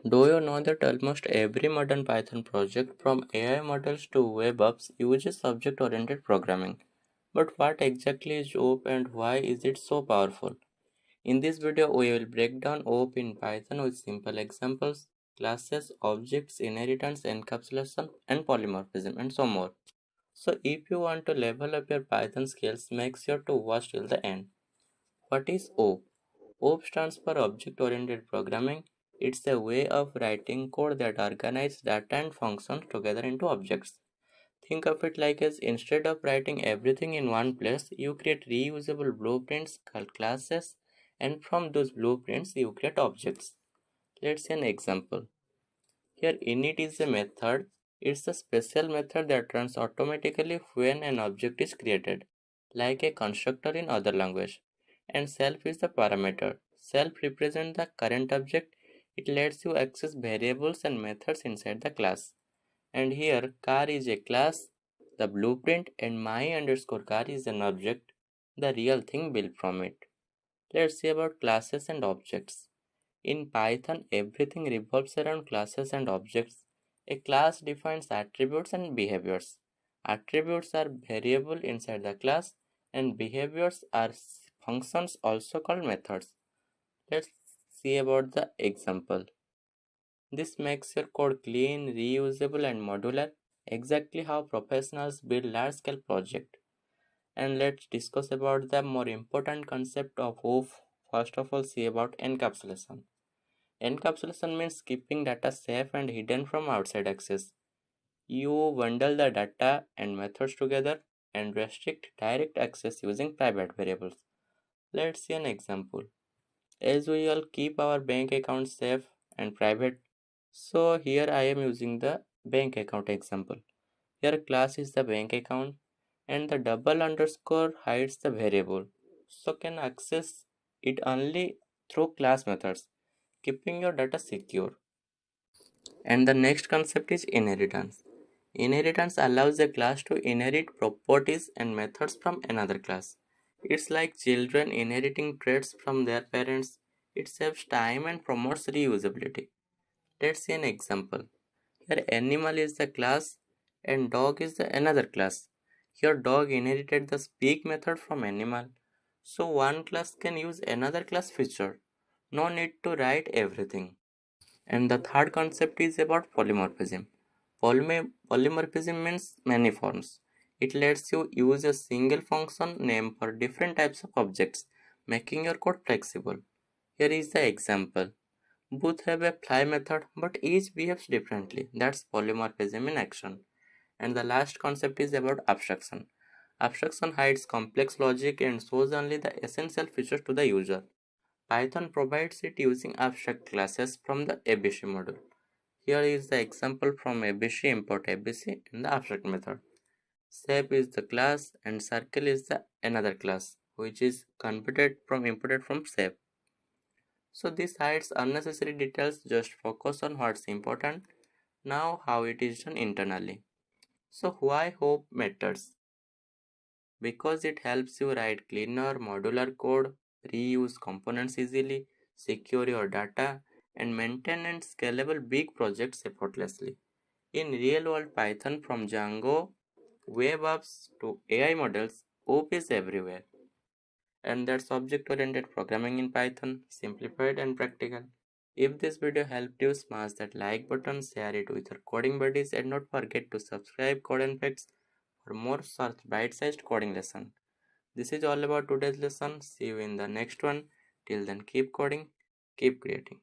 Do you know that almost every modern Python project from AI models to web apps uses object-oriented programming? But what exactly is OOP and why is it so powerful? In this video, we will break down OOP in Python with simple examples, classes, objects, inheritance, encapsulation, and polymorphism, and so more. So if you want to level up your Python skills, make sure to watch till the end. What is OOP? OOP stands for Object Oriented Programming. It's a way of writing code that organizes data and functions together into objects. Think of it like as instead of writing everything in one place, you create reusable blueprints called classes, and from those blueprints you create objects. Let's see an example. Here init is a method. It's a special method that runs automatically when an object is created, like a constructor in other language. And self is the parameter. Self represents the current object. It lets you access variables and methods inside the class. And here car is a class, the blueprint, and my underscore car is an object, the real thing built from it. Let's see about classes and objects. In Python, everything revolves around classes and objects. A class defines attributes and behaviors. Attributes are variable inside the class, and behaviors are functions also called methods. Let's see about the example. This makes your code clean, reusable, and modular, exactly how professionals build large-scale projects. And let's discuss about the more important concept of OOP. First of all, see about encapsulation. Encapsulation means keeping data safe and hidden from outside access. You bundle the data and methods together and restrict direct access using private variables. Let's see an example. As we all keep our bank accounts safe and private, so here I am using the bank account example. Here class is the bank account and the double underscore hides the variable, so can access it only through class methods, keeping your data secure. And the next concept is inheritance. Inheritance allows a class to inherit properties and methods from another class. It's like children inheriting traits from their parents. It saves time and promotes reusability. Let's see an example. Here animal is the class and dog is the another class. Here dog inherited the speak method from animal. So one class can use another class feature. No need to write everything. And the third concept is about polymorphism. Polymorphism means many forms. It lets you use a single function name for different types of objects, making your code flexible. Here is the example. Both have a fly method, but each behaves differently. That's polymorphism in action. And the last concept is about abstraction. Abstraction hides complex logic and shows only the essential features to the user. Python provides it using abstract classes from the ABC module. Here is the example from ABC. Import ABC in the abstract method. Shape is the class and circle is the another class which is imported from shape. So this hides unnecessary details, just focus on what's important. Now how it is done internally. So why hope matters? Because it helps you write cleaner modular code, reuse components easily, secure your data, and maintain and scalable big projects effortlessly. In real world Python, from Django, web apps to AI models, OOP is everywhere. And that's object oriented programming in Python, simplified and practical. If this video helped you, smash that like button, share it with your coding buddies, and not forget to subscribe CodeNFacts for more such bite-sized coding lesson. This is all about today's lesson. See you in the next one. Till then, keep coding, keep creating.